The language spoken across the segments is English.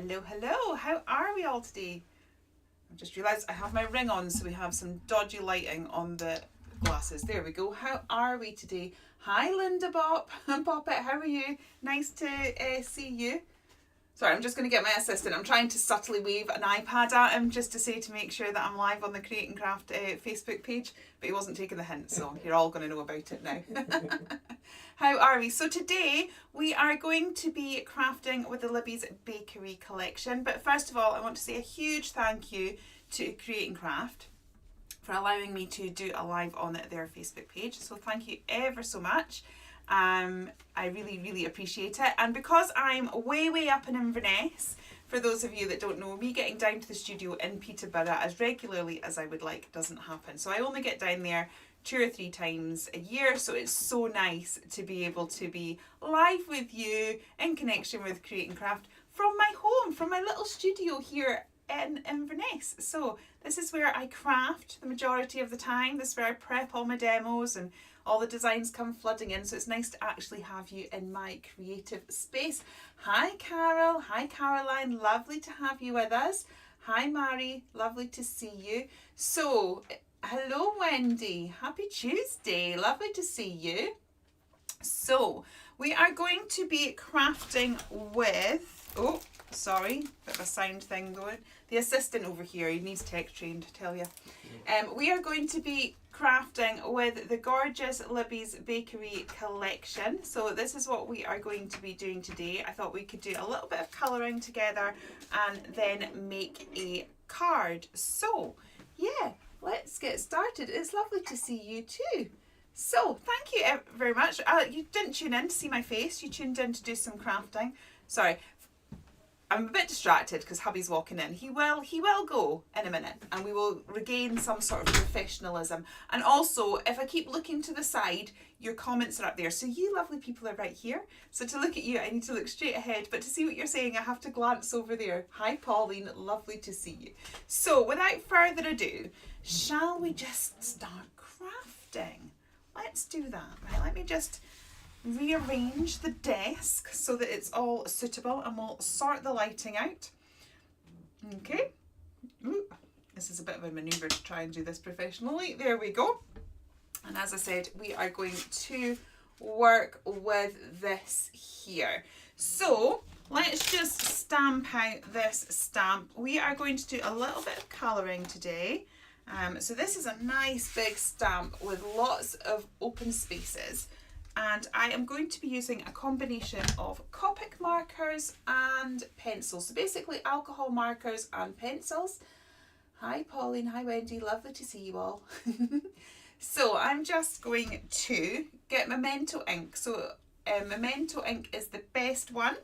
Hello, hello. How are we all today? I've just realised I have my ring on, so we have some dodgy lighting on the glasses. There we go. How are we today? Hi, Linda Bop. Poppet, how are you? Nice to see you. Sorry, I'm just going to get my assistant. I'm trying to subtly wave an iPad at him just to say to make sure that I'm live on the Create and Craft Facebook page, but he wasn't taking the hint, so you're all going to know about it now. How are we? So today we are going to be crafting with the Libby's Bakery collection, but first of all I want to say a huge thank you to Create and Craft for allowing me to do a live on their Facebook page, so thank you ever so much. I really appreciate it, and because I'm way up in Inverness, for those of you that don't know, me getting down to the studio in Peterborough as regularly as I would like doesn't happen. So I only get down there 2 or 3 times a year, so it's so nice to be able to be live with you in connection with Create and Craft from my home, from my little studio here in Inverness. So this is where I craft the majority of the time. This is where I prep all my demos and all the designs come flooding in, so it's nice to actually have you in my creative space. Hi Carol, hi Caroline, lovely to have you with us. Hi Mary, lovely to see you. So hello Wendy, happy Tuesday, lovely to see you. So we are going to be crafting with, oh sorry, bit of a sound thing going. The assistant over here, he needs tech trained, I tell you. We are going to be crafting with the gorgeous Libby's Bakery collection. So this is what we are going to be doing today. I thought we could do a little bit of colouring together and then make a card. So yeah, let's get started. It's lovely to see you too. So thank you very much. You didn't tune in to see my face, you tuned in to do some crafting. Sorry, I'm a bit distracted because hubby's walking in. He will go in a minute and we will regain some sort of professionalism. And also, if I keep looking to the side, your comments are up there. So you lovely people are right here. So to look at you, I need to look straight ahead. But to see what you're saying, I have to glance over there. Hi, Pauline. Lovely to see you. So without further ado, shall we just start crafting? Let's do that. Right, let me just rearrange the desk so that it's all suitable, and we'll sort the lighting out. Okay. Ooh, this is a bit of a maneuver to try and do this professionally. There we go. And as I said, we are going to work with this here. So let's just stamp out this stamp. We are going to do a little bit of colouring today. So this is a nice big stamp with lots of open spaces. And I am going to be using a combination of Copic markers and pencils. So basically alcohol markers and pencils. Hi Pauline, hi Wendy, lovely to see you all. So I'm just going to get Memento ink. So Memento ink is the best one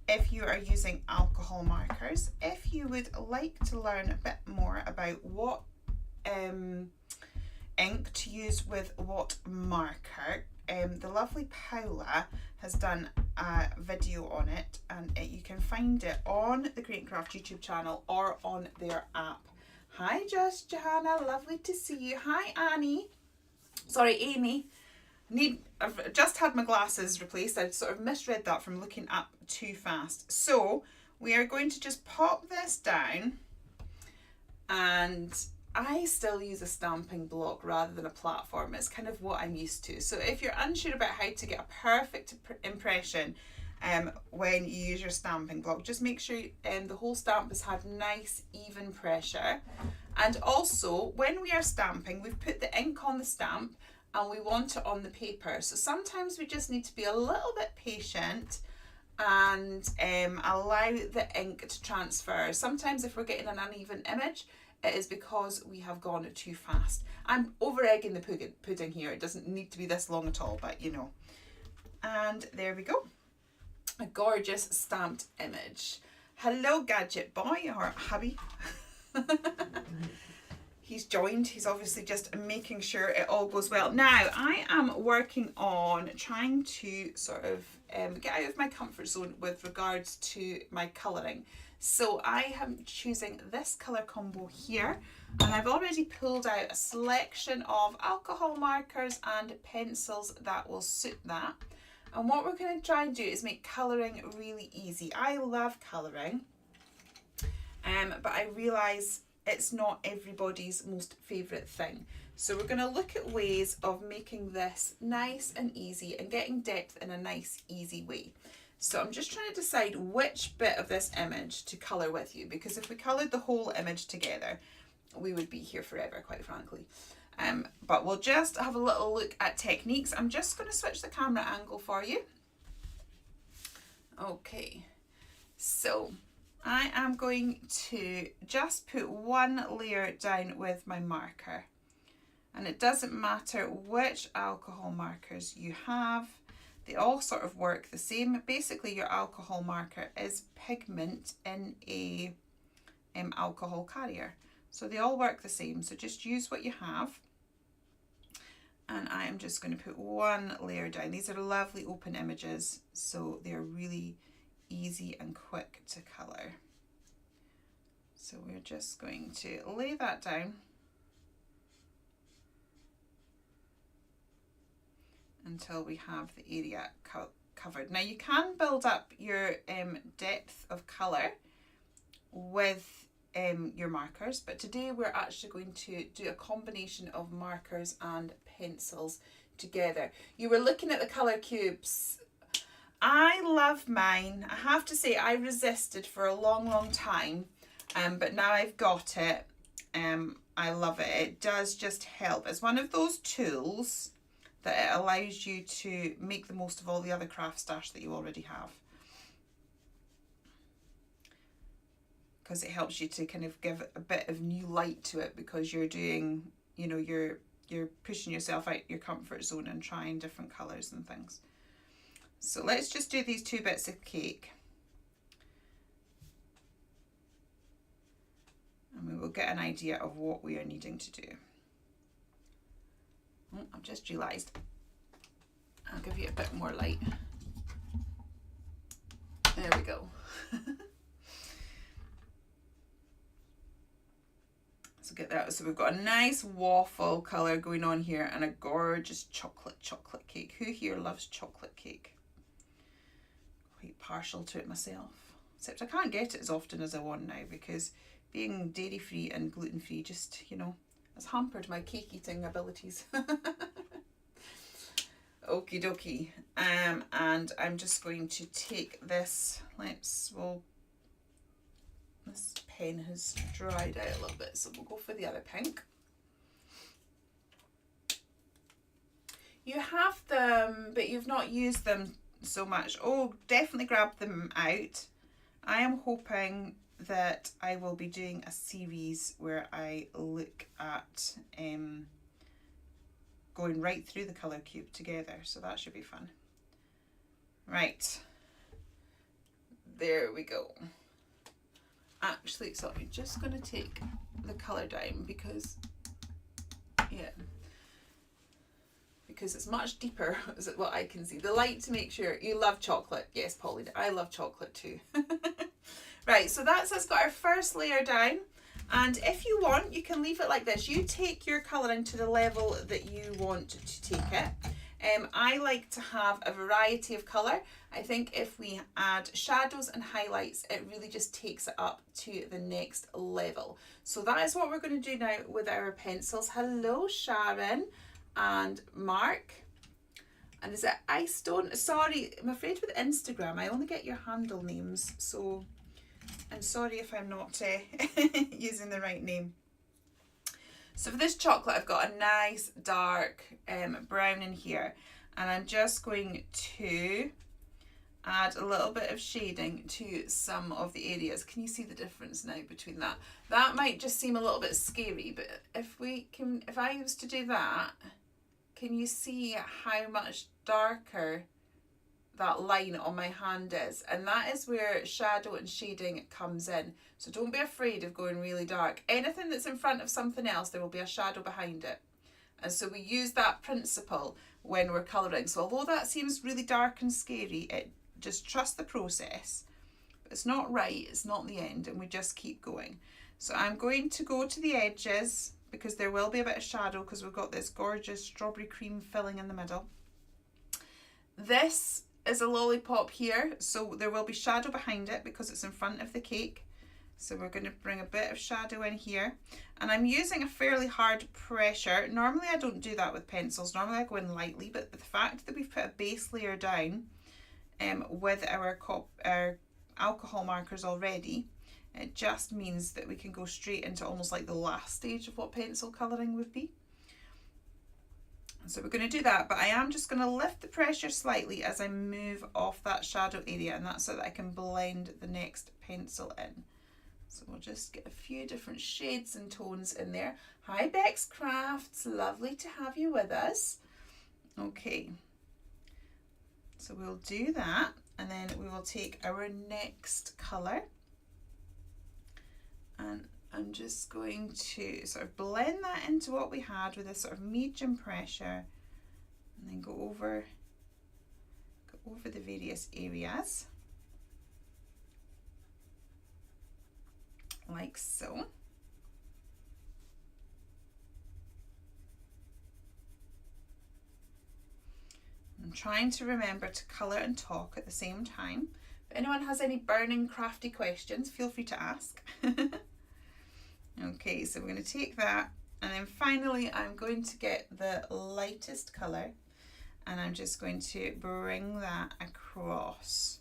if you are using alcohol markers. If you would like to learn a bit more about what ink to use with what marker, the lovely Paula has done a video on it, and you can find it on the Create and Craft YouTube channel or on their app. Hi Josh, Johanna, lovely to see you. Hi Annie, sorry Amy, I've just had my glasses replaced. I sort of misread that from looking up too fast. So we are going to just pop this down, and I still use a stamping block rather than a platform. It's kind of what I'm used to. So if you're unsure about how to get a perfect impression when you use your stamping block, just make sure the whole stamp has had nice even pressure. And also when we are stamping, we've put the ink on the stamp and we want it on the paper. So sometimes we just need to be a little bit patient and allow the ink to transfer. Sometimes if we're getting an uneven image, it is because we have gone too fast. I'm over egging the pudding here. It doesn't need to be this long at all, but you know. And there we go. A gorgeous stamped image. Hello, Gadget Boy, or hubby. He's joined. He's obviously just making sure it all goes well. Now, I am working on trying to sort of get out of my comfort zone with regards to my colouring. So I am choosing this colour combo here, and I've already pulled out a selection of alcohol markers and pencils that will suit that. And what we're going to try and do is make colouring really easy. I love colouring. but I realise it's not everybody's most favourite thing. So we're going to look at ways of making this nice and easy and getting depth in a nice, easy way. So I'm just trying to decide which bit of this image to colour with you, because if we coloured the whole image together, we would be here forever, quite frankly. But we'll just have a little look at techniques. I'm just going to switch the camera angle for you. Okay, so I am going to just put one layer down with my marker. And it doesn't matter which alcohol markers you have, they all sort of work the same. Basically, your alcohol marker is pigment in a alcohol carrier. So they all work the same. So just use what you have. And I am just going to put one layer down. These are lovely open images, so they're really easy and quick to colour. So we're just going to lay that down until we have the area covered. Now you can build up your depth of colour with your markers, but today we're actually going to do a combination of markers and pencils together. You were looking at the colour cubes. I love mine. I have to say I resisted for a long time, but now I've got it. I love it. It does just help. It's one of those tools that it allows you to make the most of all the other craft stash that you already have. Because it helps you to kind of give a bit of new light to it, because you're doing, you know, you're pushing yourself out your comfort zone and trying different colours and things. So let's just do these 2 bits of cake. And we will get an idea of what we are needing to do. Oh, I've just realised I'll give you a bit more light. There we go. So get that. So we've got a nice waffle colour going on here and a gorgeous chocolate cake. Who here loves chocolate cake? Quite partial to it myself. Except I can't get it as often as I want now, because being dairy free and gluten free just, you know, has hampered my cake eating abilities. Okie dokie. And I'm just going to take this. This pen has dried out a little bit, so we'll go for the other pink. You have them, but you've not used them so much. Oh, definitely grab them out. I am hoping that I will be doing a series where I look at going right through the colour cube together, so that should be fun. Right, there we go. Actually, sorry, just going to take the colour down because it's much deeper, is it what I can see. The light to make sure. You love chocolate. Yes, Polly, I love chocolate too. Right, so that's us got our first layer down. And if you want, you can leave it like this. You take your colouring to the level that you want to take it. I like to have a variety of colour. I think if we add shadows and highlights, it really just takes it up to the next level. So that is what we're going to do now with our pencils. Hello, Sharon and Mark. And is it Ice Stone? Sorry, I'm afraid with Instagram, I only get your handle names. So I'm sorry if I'm not using the right name. So for this chocolate, I've got a nice dark brown in here, and I'm just going to add a little bit of shading to some of the areas. Can you see the difference now between that? That might just seem a little bit scary, but if I was to do that, can you see how much darker that line on my hand is? And that is where shadow and shading comes in. So don't be afraid of going really dark. Anything that's in front of something else, there will be a shadow behind it. And so we use that principle when we're colouring. So although that seems really dark and scary, just trust the process. It's not right, it's not the end, and we just keep going. So I'm going to go to the edges because there will be a bit of shadow because we've got this gorgeous strawberry cream filling in the middle. This is a lollipop here, so there will be shadow behind it because it's in front of the cake. So we're going to bring a bit of shadow in here. And I'm using a fairly hard pressure. Normally I don't do that with pencils. Normally I go in lightly, but the fact that we've put a base layer down with our alcohol markers already, it just means that we can go straight into almost like the last stage of what pencil colouring would be. So we're going to do that, but I am just going to lift the pressure slightly as I move off that shadow area, and that's so that I can blend the next pencil in. So we'll just get a few different shades and tones in there. Hi Bex Crafts, lovely to have you with us. Okay, so we'll do that, and then we will take our next colour, and I'm just going to sort of blend that into what we had with a sort of medium pressure, and then go over the various areas like so. I'm trying to remember to colour and talk at the same time. If anyone has any burning crafty questions, feel free to ask. Okay, so we're going to take that, and then finally I'm going to get the lightest colour, and I'm just going to bring that across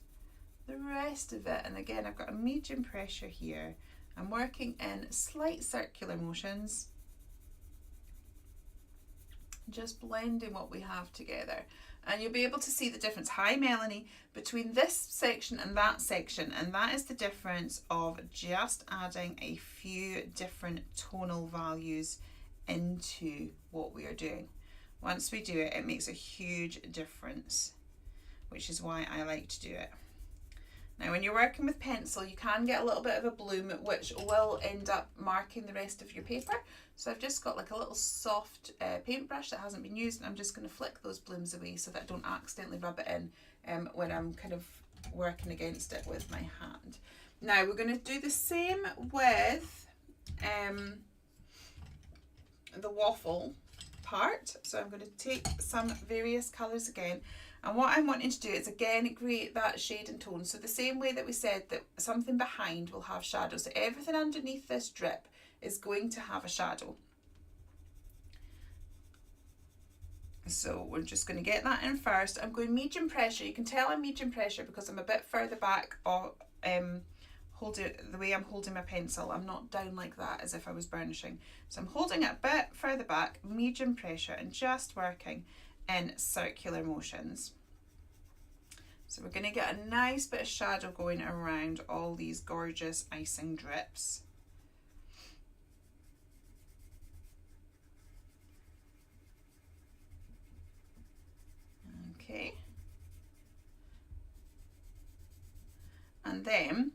the rest of it. And again, I've got a medium pressure here. I'm working in slight circular motions, just blending what we have together. And you'll be able to see the difference, hi Melanie, between this section and that section, and that is the difference of just adding a few different tonal values into what we are doing. Once we do it, it makes a huge difference, which is why I like to do it. Now when you're working with pencil, you can get a little bit of a bloom, which will end up marking the rest of your paper. So I've just got like a little soft paintbrush that hasn't been used, and I'm just going to flick those blooms away so that I don't accidentally rub it in when I'm kind of working against it with my hand. Now we're going to do the same with the waffle part. So I'm going to take some various colours again. And what I'm wanting to do is again create that shade and tone. So the same way that we said that something behind will have shadow, so everything underneath this drip is going to have a shadow. So we're just going to get that in first. I'm going medium pressure. You can tell I'm medium pressure because I'm a bit further back of the way I'm holding my pencil. I'm not down like that as if I was burnishing. So I'm holding it a bit further back, medium pressure, and just working in circular motions. So we're going to get a nice bit of shadow going around all these gorgeous icing drips. Okay. And then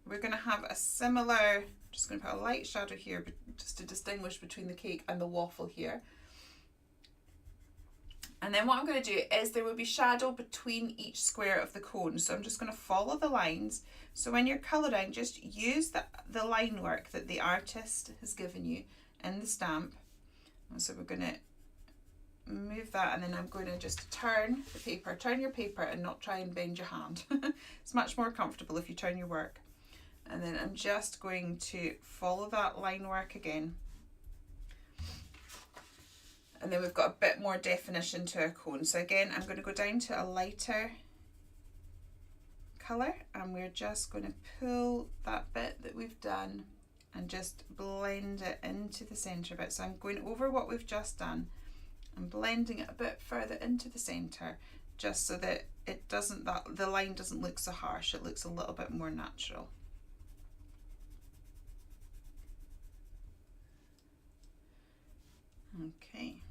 we're going to have a similar, just going to put a light shadow here just to distinguish between the cake and the waffle here. And then what I'm going to do is there will be shadow between each square of the cone. So I'm just going to follow the lines. So when you're colouring, just use the line work that the artist has given you in the stamp. And so we're going to move that, and then I'm going to just turn the paper, turn your paper and not try and bend your hand. It's much more comfortable if you turn your work. And then I'm just going to follow that line work again. And then we've got a bit more definition to our cone. So again, I'm going to go down to a lighter colour, and we're just going to pull that bit that we've done and just blend it into the centre bit. So I'm going over what we've just done and blending it a bit further into the centre, just so that it doesn't, the line doesn't look so harsh, it looks a little bit more natural. Okay.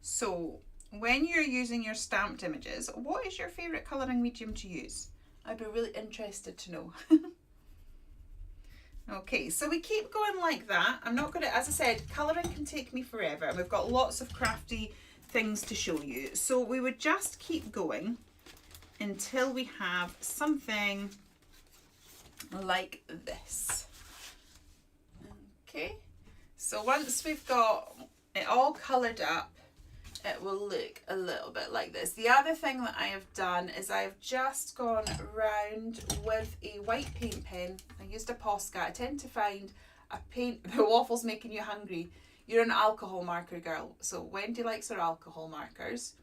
So when you're using your stamped images, what is your favourite colouring medium to use? I'd be really interested to know. Okay, so we keep going like that. I'm not going to, as I said, colouring can take me forever, and we've got lots of crafty things to show you. So we would just keep going until we have something like this. Okay, so once we've got it all coloured up, it will look a little bit like this. The other thing that I have done is I have just gone round with a white paint pen. I used a Posca. I tend to find a paint, the waffle's making you hungry. You're an alcohol marker girl. So Wendy likes her alcohol markers.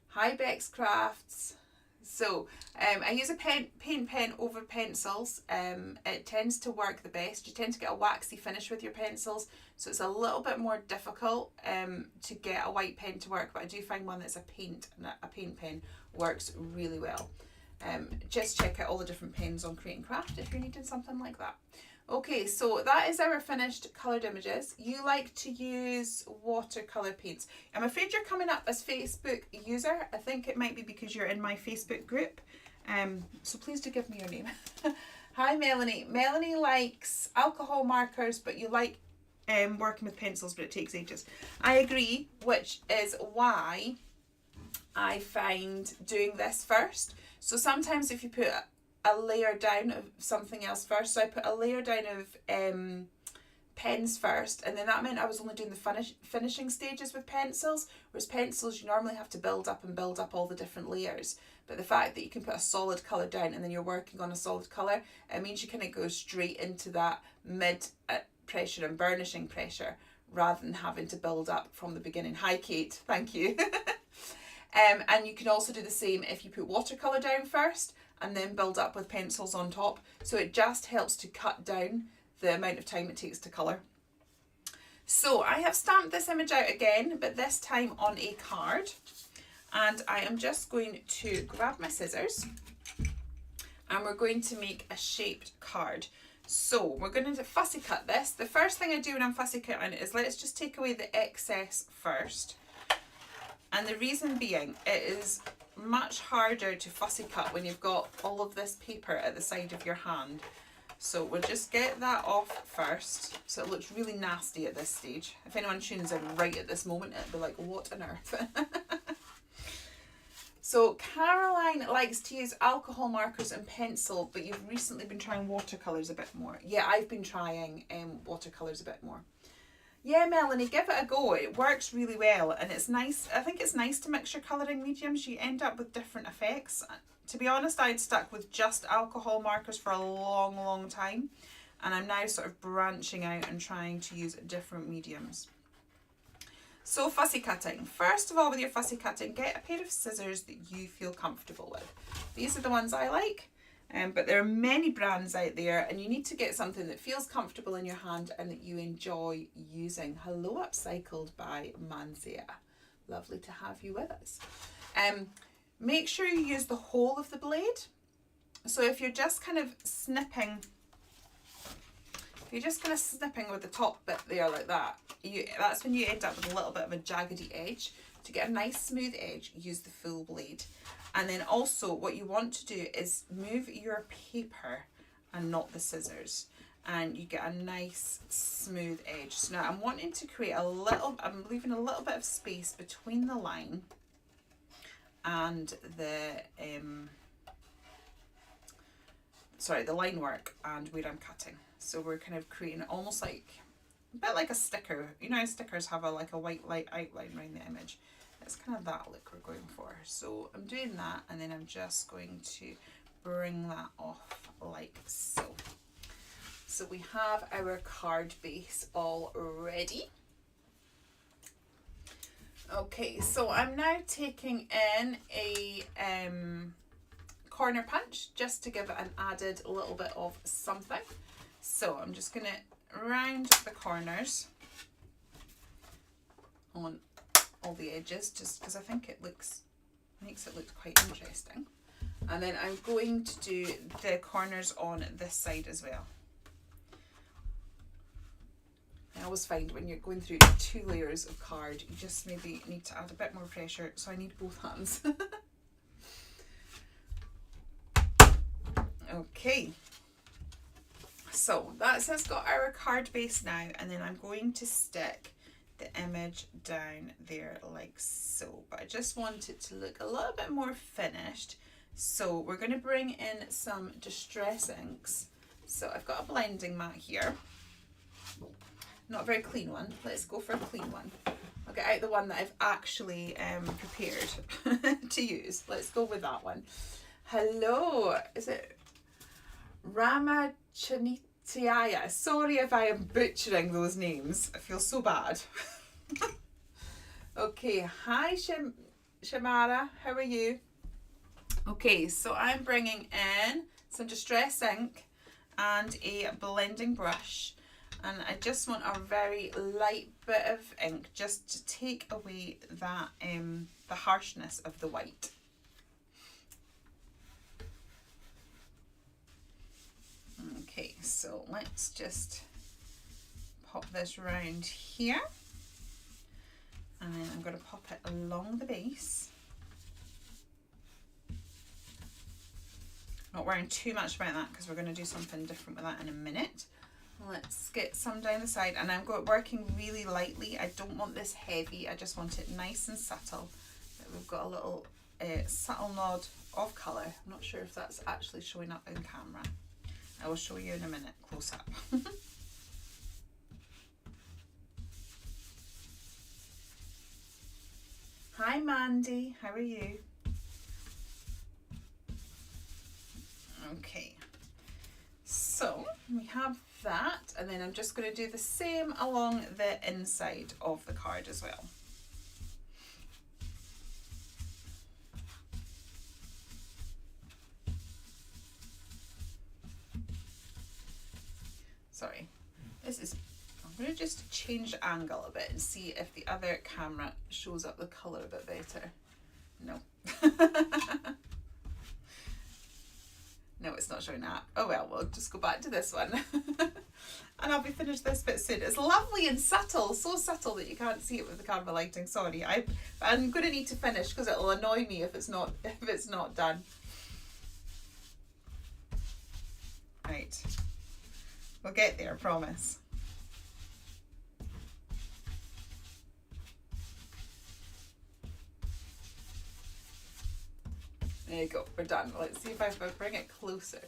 Hi Bex Crafts. So I use a paint pen over pencils. It tends to work the best. You tend to get a waxy finish with your pencils, so it's a little bit more difficult to get a white pen to work, but I do find one that's a paint pen works really well. Just check out all the different pens on Create and Craft if you're needing something like that. Okay, so that is our finished coloured images. You like to use watercolour paints. I'm afraid you're coming up as Facebook user. I think it might be because you're in my Facebook group. So please do give me your name. Hi Melanie. Melanie likes alcohol markers, but you like working with pencils, but it takes ages. I agree, which is why I find doing this first. So sometimes if you put a layer down of something else first. So I put a layer down of pens first, and then that meant I was only doing the finishing stages with pencils, whereas pencils you normally have to build up all the different layers. But the fact that you can put a solid colour down and then you're working on a solid colour, it means you kind of go straight into that mid pressure and burnishing pressure rather than having to build up from the beginning. Hi Kate, thank you. And you can also do the same if you put watercolour down first and then build up with pencils on top. So it just helps to cut down the amount of time it takes to colour. So I have stamped this image out again, but this time on a card. And I am just going to grab my scissors and we're going to make a shaped card. So we're going to fussy cut this. The first thing I do when I'm fussy cutting is let's just take away the excess first. And the reason being, it is much harder to fussy cut when you've got all of this paper at the side of your hand. So we'll just get that off first. So it looks really nasty at this stage. If anyone tunes in right at this moment, it'll be like, what on earth? So Caroline likes to use alcohol markers and pencil, but you've recently been trying watercolours a bit more. Yeah, I've been trying watercolours a bit more. Yeah, Melanie, give it a go. It works really well and it's nice. I think it's nice to mix your colouring mediums. You end up with different effects. To be honest, I'd stuck with just alcohol markers for a long, long time. And I'm now sort of branching out and trying to use different mediums. So fussy cutting. First of all, with your fussy cutting, get a pair of scissors that you feel comfortable with. These are the ones I like. But there are many brands out there and you need to get something that feels comfortable in your hand and that you enjoy using. Hello Upcycled by Manzia. Lovely to have you with us. Make sure you use the whole of the blade. So if you're just kind of snipping, with the top bit there like that, that's when you end up with a little bit of a jaggedy edge. To get a nice smooth edge, use the full blade. And then also what you want to do is move your paper and not the scissors, and you get a nice smooth edge. So now I'm wanting to create I'm leaving a little bit of space between the line and the line work and where I'm cutting. So we're kind of creating almost like a bit like a sticker. You know how stickers have a white light outline around the image. It's kind of that look we're going for. So I'm doing that and then I'm just going to bring that off like so. So we have our card base all ready. Okay, so I'm now taking in a corner punch just to give it an added little bit of something. So I'm just going to round the corners on all the edges just because I think it makes it look quite interesting. And then I'm going to do the corners on this side as well. I always find when you're going through 2 layers of card, you just maybe need to add a bit more pressure, so I need both hands. Okay, so that's us got our card base now, and then I'm going to stick the image down there like so, but I just want it to look a little bit more finished. So we're going to bring in some distress inks. So I've got a blending mat here, not a very clean one. Let's go for a clean one. I'll get out the one that I've actually prepared to use. Let's go with that one. Hello, is it Ramachanitiaya? Sorry if I am butchering those names. I feel so bad. Okay, hi Shamara, how are you? Okay, so I'm bringing in some Distress ink and a blending brush, and I just want a very light bit of ink just to take away that the harshness of the white. Okay, so let's just pop this round here, and then I'm going to pop it along the base. Not worrying too much about that because we're going to do something different with that in a minute. Let's get some down the side, and I'm working really lightly. I don't want this heavy, I just want it nice and subtle. We've got a little subtle nod of colour. I'm not sure if that's actually showing up in camera. I will show you in a minute, close up. Hi Mandy, how are you? Okay, so we have that, and then I'm just going to do the same along the inside of the card as well. Sorry, I'm going to just change the angle a bit and see if the other camera shows up the colour a bit better. No. No, it's not showing that. Oh well, we'll just go back to this one. And I'll be finished this bit soon. It's lovely and subtle, so subtle that you can't see it with the camera lighting. Sorry, I'm going to need to finish because it'll annoy me if it's not done. Right, we'll get there, I promise. There you go, we're done. Let's see if I bring it closer.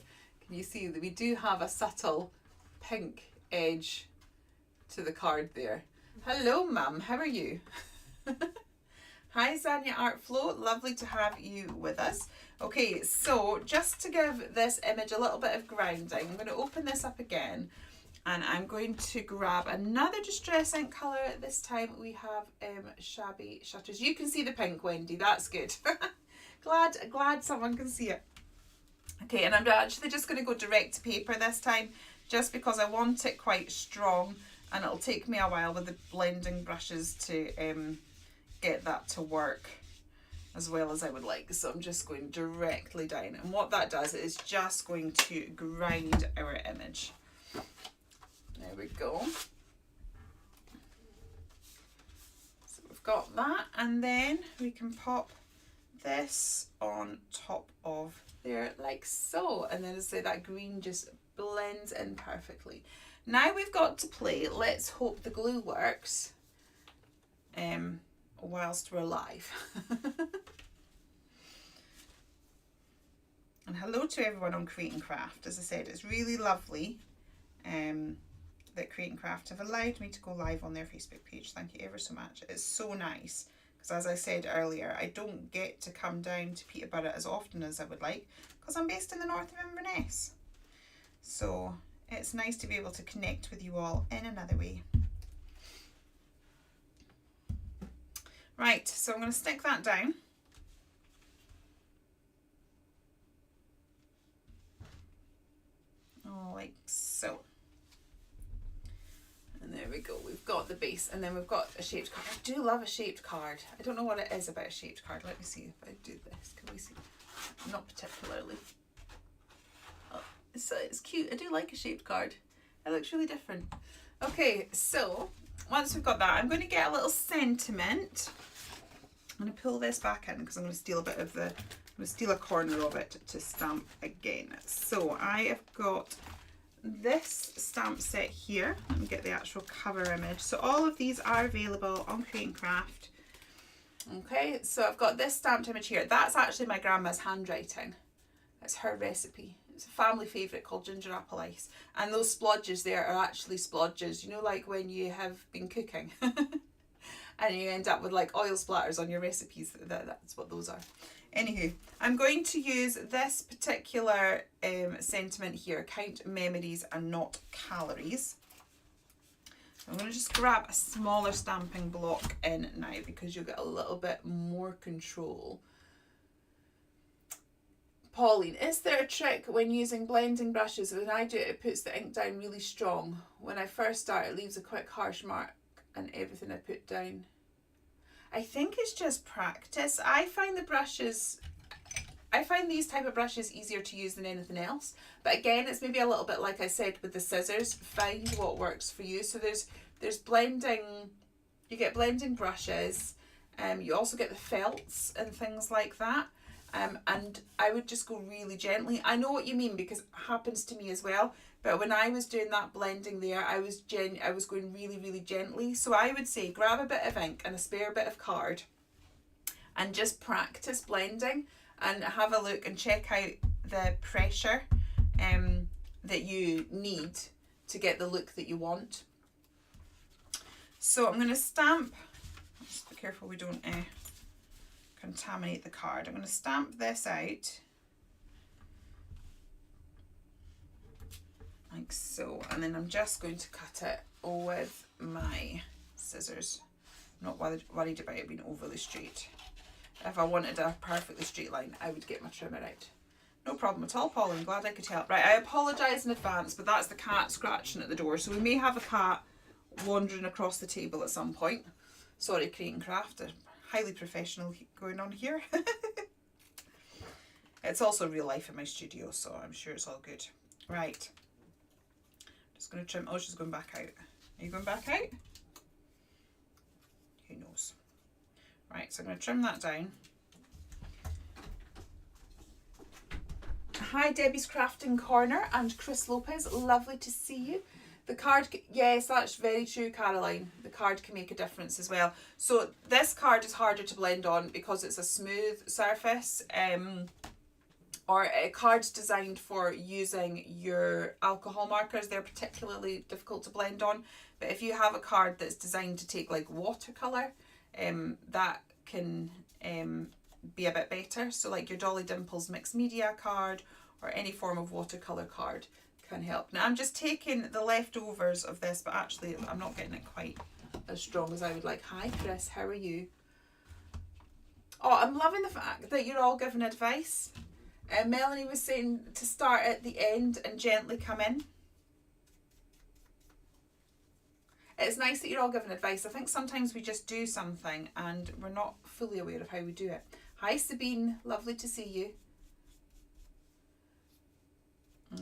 Can you see that we do have a subtle pink edge to the card there? Hello, Mum, how are you? Hi, Zanya Art Flow, lovely to have you with us. Okay, so just to give this image a little bit of grounding, I'm going to open this up again, and I'm going to grab another Distress ink colour. This time we have Shabby Shutters. You can see the pink, Wendy, that's good. Glad someone can see it. Okay, and I'm actually just going to go direct to paper this time, just because I want it quite strong, and it'll take me a while with the blending brushes to get that to work as well as I would like. So I'm just going directly down, and what that does is just going to grind our image. There we go. So we've got that, and then we can pop this on top of there like so, and then as I say, that green just blends in perfectly. Now we've got to play Let's Hope the Glue Works whilst we're live. And hello to everyone on Create and Craft. As I said, it's really lovely that Create and Craft have allowed me to go live on their Facebook page. Thank you ever so much. It's so nice. Because as I said earlier, I don't get to come down to Peterborough as often as I would like because I'm based in the north of Inverness. So it's nice to be able to connect with you all in another way. Right, so I'm going to stick that down. Oh, like so. And there we go, we've got the base, and then we've got a shaped card. I do love a shaped card. I don't know what it is about a shaped card. Let me see if I do this. Can we see? Not particularly. Oh, it's cute. I do like a shaped card. It looks really different. Okay, so once we've got that, I'm going to get a little sentiment. I'm going to pull this back in because I'm going to steal a bit of the, I'm going to steal a corner of it to stamp again. So I have got this stamp set here. Let me get the actual cover image. So all of these are available on Create and Craft. Okay, so I've got this stamped image here. That's actually my grandma's handwriting. It's her recipe. It's a family favourite called ginger apple ice. And those splodges there are actually splodges, you know, like when you have been cooking. and you end up with like oil splatters on your recipes. That's what those are. Anywho, I'm going to use this particular sentiment here, count memories and not calories. I'm going to just grab a smaller stamping block in now because you'll get a little bit more control. Pauline, is there a trick when using blending brushes? When I do it, it puts the ink down really strong. When I first start, it leaves a quick harsh mark and everything I put down. I think it's just practice. I find these type of brushes easier to use than anything else. But again, it's maybe a little bit like I said with the scissors. Find what works for you. So there's blending, you get blending brushes. You also get the felts and things like that. And I would just go really gently. I know what you mean because it happens to me as well. But when I was doing that blending there, I was going really, really gently. So I would say grab a bit of ink and a spare bit of card and just practice blending and have a look and check out the pressure that you need to get the look that you want. So I'm going to stamp, just be careful we don't contaminate the card. I'm going to stamp this out like so, and then I'm just going to cut it with my scissors. I'm not worried about it being overly straight. If I wanted a perfectly straight line, I would get my trimmer out. No problem at all, Pauline. Glad I could help. Right, I apologise in advance, but that's the cat scratching at the door. So we may have a cat wandering across the table at some point. Sorry, Crate and Craft. Highly professional going on here. It's also real life in my studio, so I'm sure it's all good. Right. Just going to trim. Oh, she's going back out. Are you going back out? Who knows? Right, so I'm going to trim that down. Hi, Debbie's Crafting Corner and Chris Lopez. Lovely to see you. The card, yes, that's very true, Caroline. The card can make a difference as well. So this card is harder to blend on because it's a smooth surface. Or a card's designed for using your alcohol markers. They're particularly difficult to blend on. But if you have a card that's designed to take like watercolour, that can be a bit better. So like your Dolly Dimples mixed media card or any form of watercolour card can help. Now I'm just taking the leftovers of this, but actually I'm not getting it quite as strong as I would like. Hi Chris, how are you? Oh, I'm loving the fact that you're all giving advice. Melanie was saying to start at the end and gently come in. It's nice that you're all giving advice. I think sometimes we just do something and we're not fully aware of how we do it. Hi Sabine, lovely to see you.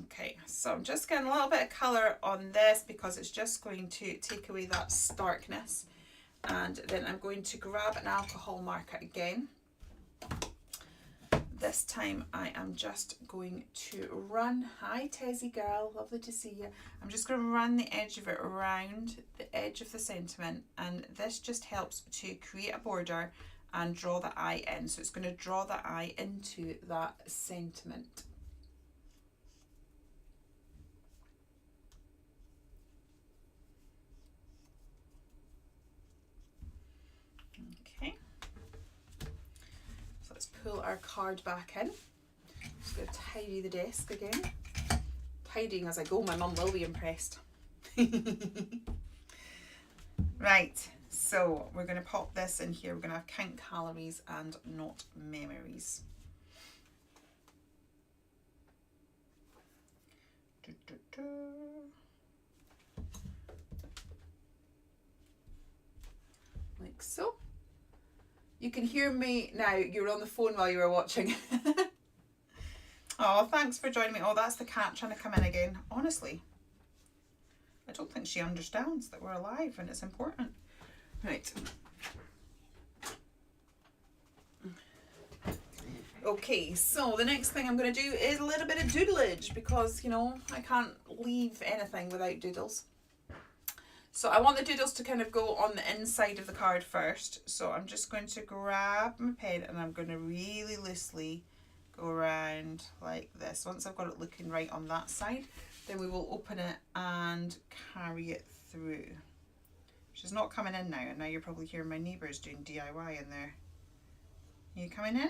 Okay, so I'm just getting a little bit of colour on this because it's just going to take away that starkness. And then I'm going to grab an alcohol marker again. This time I am just going to run, hi Tezzy girl, lovely to see you. I'm just going to run the edge of it around the edge of the sentiment, and this just helps to create a border and draw the eye in. So it's going to draw the eye into that sentiment. Okay. Pull our card back in. Just going to tidy the desk again. Tidying as I go, my mum will be impressed. Right, so we're going to pop this in here. We're going to have count calories and not memories. Like so. You can hear me now. You were on the phone while you were watching. Oh, thanks for joining me. Oh, that's the cat trying to come in again. Honestly, I don't think she understands that we're alive and it's important. Right. Okay, so the next thing I'm going to do is a little bit of doodleage because, you know, I can't leave anything without doodles. So I want the doodles to kind of go on the inside of the card first. So I'm just going to grab my pen and I'm going to really loosely go around like this. Once I've got it looking right on that side, then we will open it and carry it through. She's not coming in now, and now you're probably hearing my neighbours doing DIY in there. Are you coming in?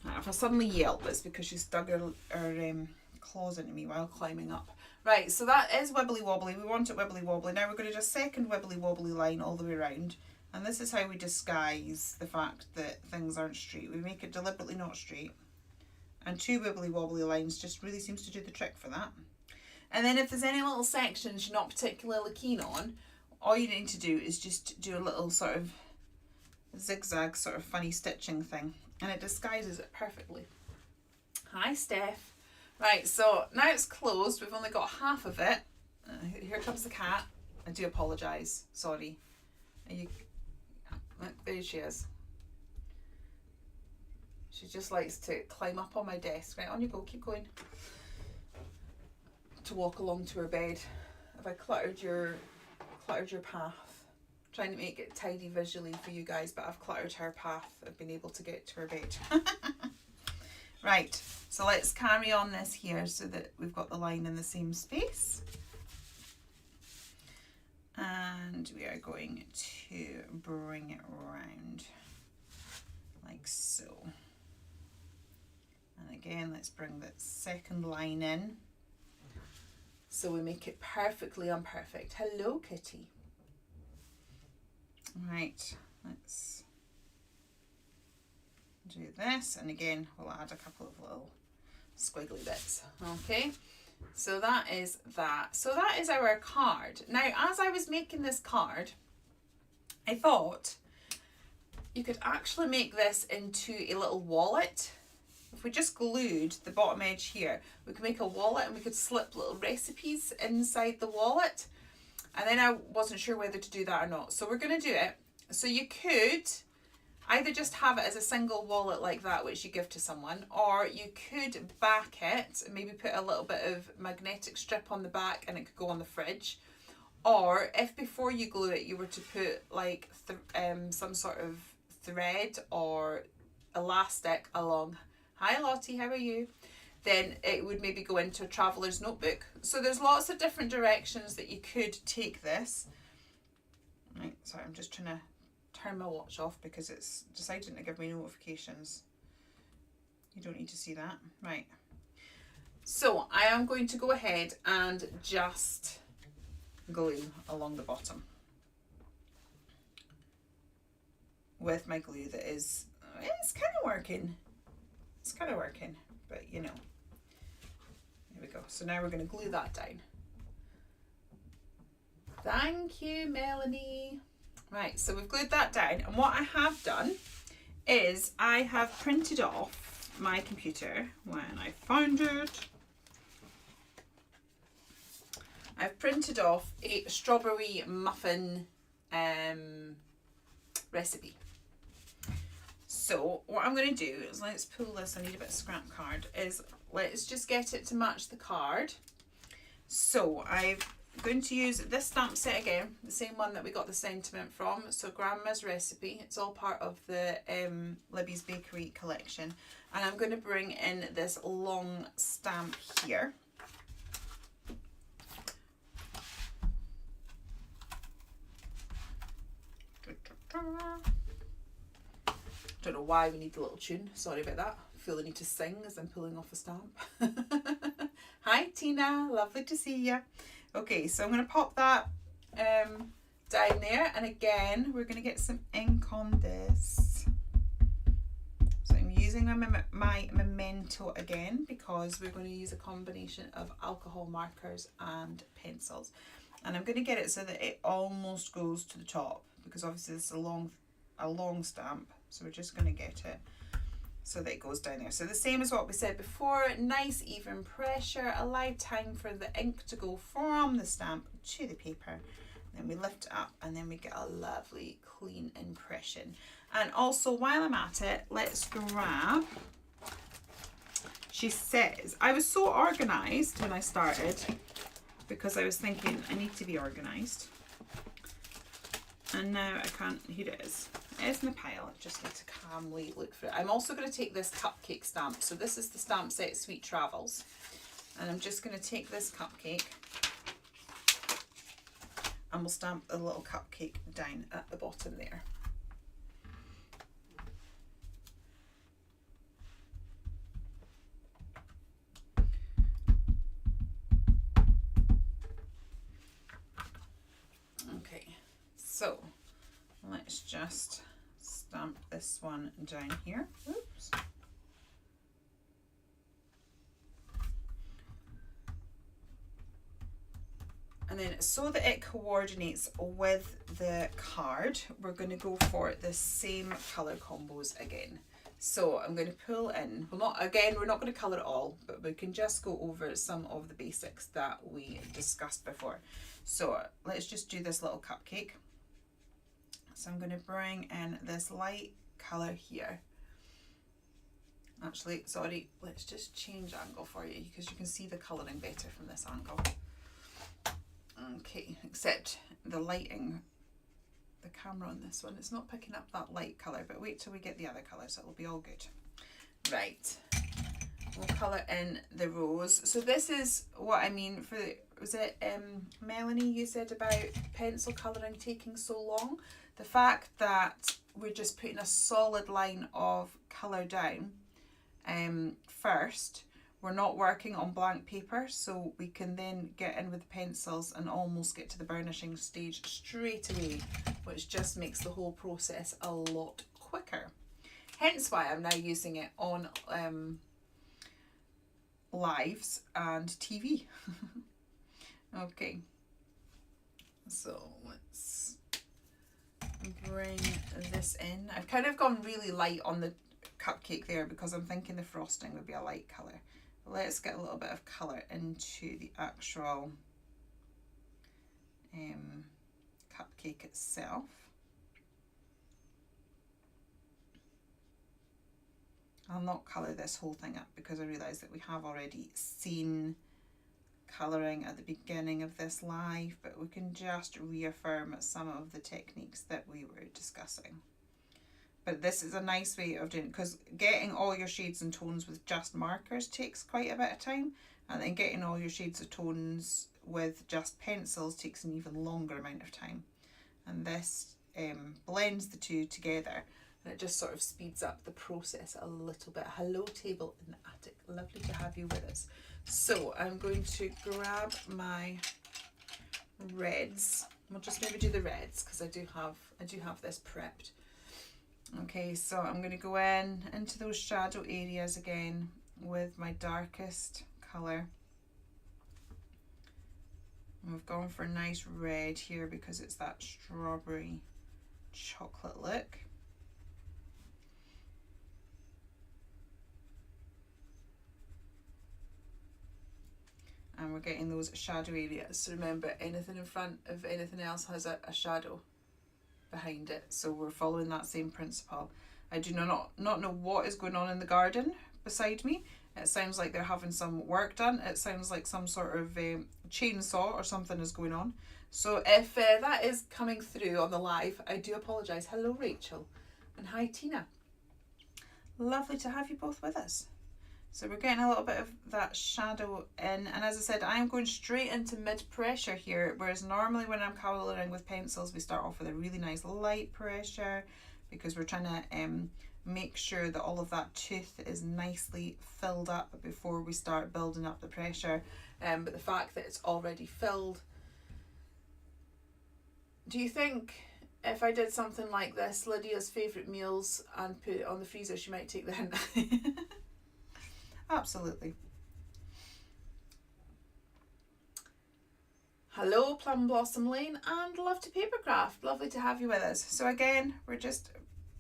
Right, if I suddenly yelp, it's because she's dug her claws into me while climbing up. Right, so that is wibbly wobbly. We want it wibbly wobbly. Now we're going to do a second wibbly wobbly line all the way around. And this is how we disguise the fact that things aren't straight. We make it deliberately not straight. And 2 wibbly wobbly lines just really seems to do the trick for that. And then if there's any little sections you're not particularly keen on, all you need to do is just do a little sort of zigzag sort of funny stitching thing. And it disguises it perfectly. Hi, Steph. Right, so now it's closed. We've only got half of it. Here comes the cat. I do apologise. Sorry. Look, there she is. She just likes to climb up on my desk. Right, on you go. Keep going. To walk along to her bed. Have I cluttered your path? Trying to make it tidy visually for you guys, but I've cluttered her path. I've been able to get to her bed. Right, so let's carry on this here so that we've got the line in the same space. And we are going to bring it around like so. And again, let's bring the second line in so we make it perfectly imperfect. Hello, kitty. Right, let's do this, and again we'll add a couple of little squiggly bits. Okay, so that is that. So that is our card. Now, as I was making this card, I thought you could actually make this into a little wallet. If we just glued the bottom edge here, we could make a wallet and we could slip little recipes inside the wallet. And then I wasn't sure whether to do that or not. So we're going to do it. So you could either just have it as a single wallet like that, which you give to someone, or you could back it and maybe put a little bit of magnetic strip on the back and it could go on the fridge. Or if before you glue it, you were to put like some sort of thread or elastic along. Hi Lottie, how are you? Then it would maybe go into a traveller's notebook. So there's lots of different directions that you could take this. Right, sorry, I'm just trying to turn my watch off because it's deciding to give me notifications. You don't need to see that. Right. So I am going to go ahead and just glue along the bottom with my glue that is, it's kind of working. It's kind of working, but you know. There we go. So now we're going to glue that down. Thank you, Melanie. Right, so we've glued that down, and what I have done is I have printed off my computer when I found it. I've printed off a strawberry muffin recipe. So what I'm going to do is, let's pull this, I need a bit of scrap card, is let's just get it to match the card. So I'm going to use this stamp set again, the same one that we got the sentiment from. So Grandma's Recipe, it's all part of the Libby's Bakery collection. And I'm going to bring in this long stamp here. Don't know why we need the little tune, sorry about that. I feel the need to sing as I'm pulling off a stamp. Hi Tina, lovely to see you. Okay, so I'm going to pop that down there, and again we're going to get some ink on this. So I'm using my Memento again because we're going to use a combination of alcohol markers and pencils. And I'm going to get it so that it almost goes to the top, because obviously this is a long stamp. So we're just going to get it so that it goes down there. So the same as what we said before, nice even pressure, allow time for the ink to go from the stamp to the paper. Then we lift it up and then we get a lovely clean impression. And also while I'm at it, let's grab, she says, I was so organised when I started because I was thinking I need to be organised. And now I can't, here it is. It is in the pile, I just need to calmly look through it. I'm also going to take this cupcake stamp. So this is the stamp set Sweet Travels. And I'm just going to take this cupcake and we'll stamp a little cupcake down at the bottom there. Okay, so let's just stamp this one down here. Oops. And then so that it coordinates with the card, we're going to go for the same colour combos again. So I'm going to pull in, well, we're not going to colour it all, but we can just go over some of the basics that we discussed before. So let's just do this little cupcake. So I'm going to bring in this light colour here. Actually, sorry, let's just change angle for you because you can see the colouring better from this angle. Okay, except the lighting, the camera on this one, it's not picking up that light colour, but wait till we get the other colours, it'll be all good. Right, we'll colour in the rose. So this is what I mean for, was it Melanie, you said about pencil colouring taking so long? The fact that we're just putting a solid line of colour down first. We're not working on blank paper, so we can then get in with the pencils and almost get to the burnishing stage straight away, which just makes the whole process a lot quicker. Hence why I'm now using it on lives and TV. Okay, so let's bring this in. I've kind of gone really light on the cupcake there because I'm thinking the frosting would be a light colour. Let's get a little bit of colour into the actual cupcake itself. I'll not colour this whole thing up because I realise that we have already seen colouring at the beginning of this live, but we can just reaffirm some of the techniques that we were discussing. But this is a nice way of doing it, because getting all your shades and tones with just markers takes quite a bit of time, and then getting all your shades of tones with just pencils takes an even longer amount of time. And this blends the two together, and it just sort of speeds up the process a little bit. Hello, table in the attic. Lovely to have you with us. So I'm going to grab my reds. We'll just maybe do the reds because I do have this prepped. Okay, so I'm going to go into those shadow areas again with my darkest colour. And we've gone for a nice red here because it's that strawberry chocolate look. And we're getting those shadow areas. So remember, anything in front of anything else has a shadow behind it, so we're following that same principle. I do not know what is going on in the garden beside me. It sounds like they're having some work done. It sounds like some sort of chainsaw or something is going on. So if that is coming through on the live, I do apologise. Hello Rachel, and hi Tina. Lovely to have you both with us. So we're getting a little bit of that shadow in, and as I said, I'm going straight into mid pressure here, whereas normally when I'm colouring with pencils we start off with a really nice light pressure because we're trying to make sure that all of that tooth is nicely filled up before we start building up the pressure. But the fact that it's already filled, do you think if I did something like this, Lydia's favourite meals, and put it on the freezer, she might take the hint? Absolutely. Hello Plum Blossom Lane and Love to Papercraft. Lovely to have you with us. So again, we're just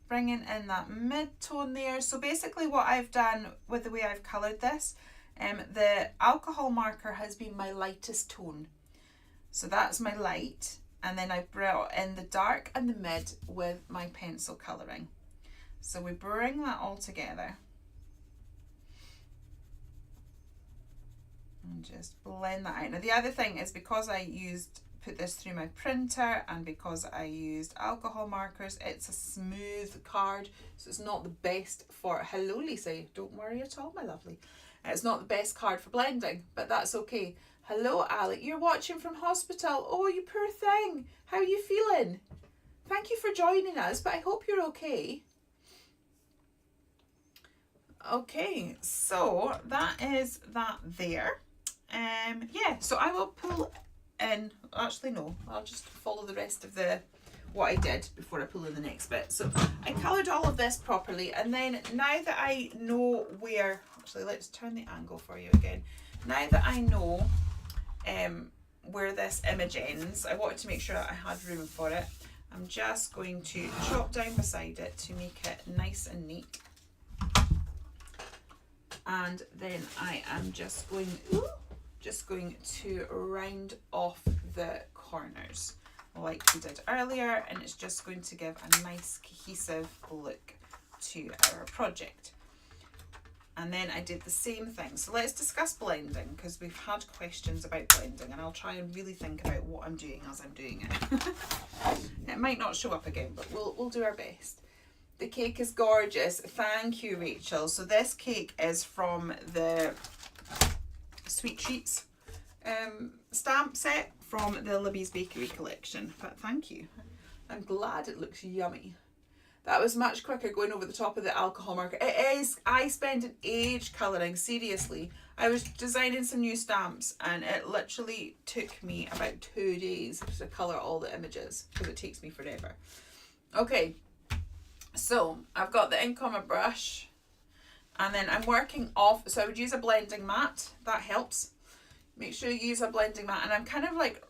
bringing in that mid-tone there. So basically what I've done with the way I've coloured this, the alcohol marker has been my lightest tone. So that's my light, and then I brought in the dark and the mid with my pencil colouring. So we bring that all together. And just blend that out. Now the other thing is, because I put this through my printer and because I used alcohol markers, it's a smooth card, so it's not the best for, hello Lisa, don't worry at all my lovely, it's not the best card for blending, but that's okay. Hello, Alec. You're watching from hospital. Oh, you poor thing. How are you feeling? Thank you for joining us, but I hope you're okay. Okay, so that is that there. Yeah, so I will pull in, actually no, I'll just follow the rest of the what I did before I pull in the next bit. So I coloured all of this properly, and then now that I know where, actually let's turn the angle for you again. Now that I know where this image ends, I wanted to make sure that I had room for it. I'm just going to chop down beside it to make it nice and neat. And then I am just going to round off the corners like we did earlier, and it's just going to give a nice cohesive look to our project. And then I did the same thing. So let's discuss blending, because we've had questions about blending, and I'll try and really think about what I'm doing as I'm doing it. It might not show up again, but we'll do our best. The cake is gorgeous. Thank you, Rachel. So this cake is from the Sweet Treats stamp set from the Libby's Bakery collection. But thank you. I'm glad it looks yummy. That was much quicker going over the top of the alcohol marker. It is. I spent an age colouring, seriously. I was designing some new stamps and it literally took me about 2 days to colour all the images because it takes me forever. Okay, so I've got the ink on my brush and then I'm working off, so I would use a blending mat, that helps. Make sure you use a blending mat, and I'm kind of like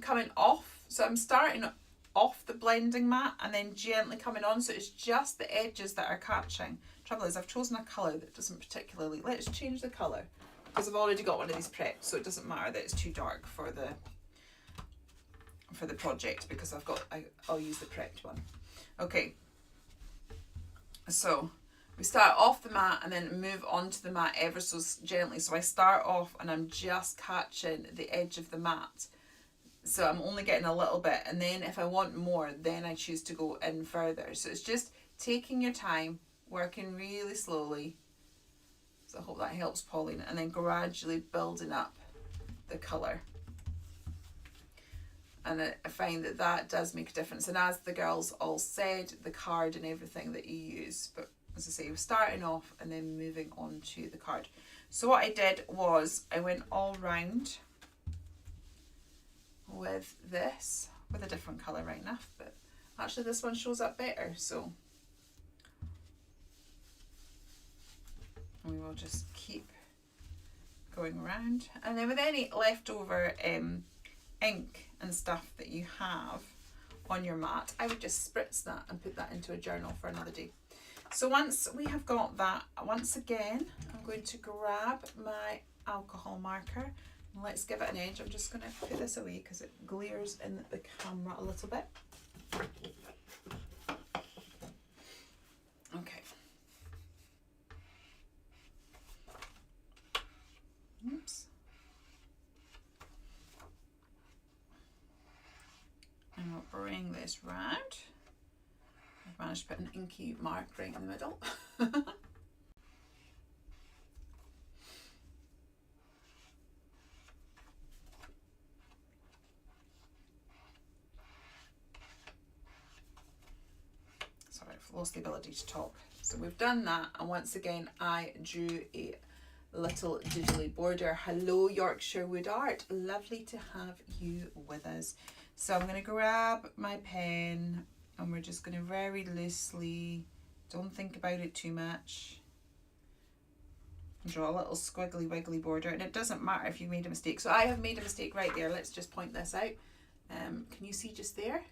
coming off, so I'm starting off the blending mat and then gently coming on, so it's just the edges that are catching. Trouble is I've chosen a colour that doesn't particularly, let's change the colour because I've already got one of these prepped, so it doesn't matter that it's too dark for the project because I'll use the prepped one. Okay, so we start off the mat and then move onto the mat ever so gently. So I start off and I'm just catching the edge of the mat. So I'm only getting a little bit, and then if I want more, then I choose to go in further. So it's just taking your time, working really slowly. So I hope that helps, Pauline, and then gradually building up the colour. And I find that that does make a difference. And as the girls all said, the card and everything that you use, but as I say, we're starting off and then moving on to the card. So what I did was I went all round with this, with a different colour right enough, but actually this one shows up better, so we will just keep going around. And then with any leftover ink and stuff that you have on your mat, I would just spritz that and put that into a journal for another day. So once we have got that, once again, I'm going to grab my alcohol marker and let's give it an edge. I'm just going to put this away because it glares in the camera a little bit. Okay. Oops. And we'll bring this round. I've managed to put an inky mark right in the middle. Sorry, I've lost the ability to talk. So we've done that, and once again I drew a little diddly border. Hello Yorkshire Wood Art, lovely to have you with us. So I'm going to grab my pen and we're just going to very loosely, don't think about it too much, draw a little squiggly wiggly border. And it doesn't matter if you made a mistake. So I have made a mistake right there. Let's just point this out. Can you see just there?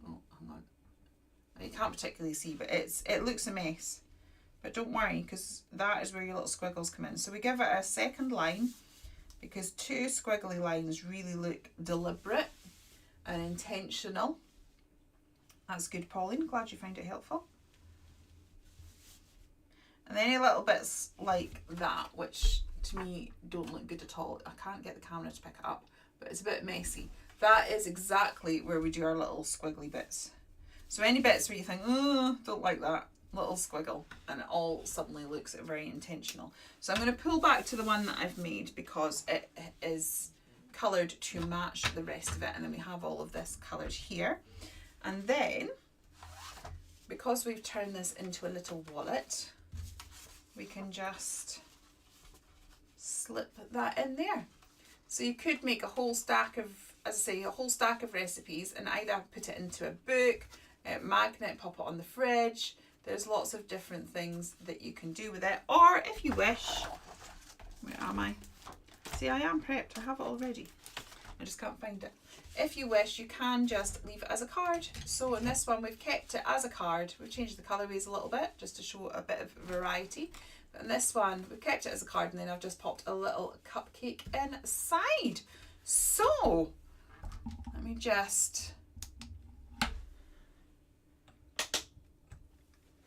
Oh, hang on. You can't particularly see, but it looks a mess. But don't worry, because that is where your little squiggles come in. So we give it a second line, because 2 squiggly lines really look deliberate and intentional. That's good, Pauline. Glad you found it helpful. And any little bits like that, which to me don't look good at all. I can't get the camera to pick it up, but it's a bit messy. That is exactly where we do our little squiggly bits. So any bits where you think, oh, don't like that, little squiggle, and it all suddenly looks very intentional. So I'm going to pull back to the one that I've made because it is coloured to match the rest of it, and then we have all of this coloured here. And then, because we've turned this into a little wallet, we can just slip that in there. So you could make a whole stack of, as I say, a whole stack of recipes and either put it into a book, a magnet, pop it on the fridge. There's lots of different things that you can do with it. Or if you wish, where am I? See, I am prepped, I have it already. I just can't find it. If you wish, you can just leave it as a card. So in this one, we've kept it as a card. We've changed the colourways a little bit just to show a bit of variety. But in this one, we've kept it as a card, and then I've just popped a little cupcake inside. So, let me just...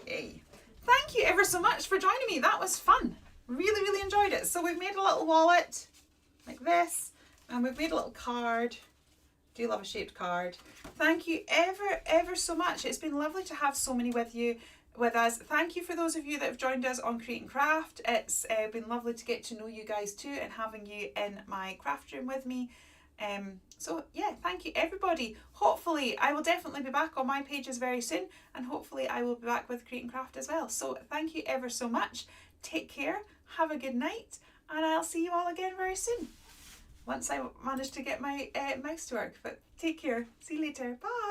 Yay. Thank you ever so much for joining me. That was fun. Really, really enjoyed it. So we've made a little wallet like this, and we've made a little card. Do love a shaped card. Thank you ever so much. It's been lovely to have so many with us. Thank you for those of you that have joined us on Create and Craft. It's been lovely to get to know you guys too, and having you in my craft room with me. So yeah, thank you everybody. Hopefully I will definitely be back on my pages very soon, and hopefully I will be back with Create and Craft as well. So thank you ever so much. Take care, have a good night, and I'll see you all again very soon once I manage to get my mouse to work. But take care, see you later, bye.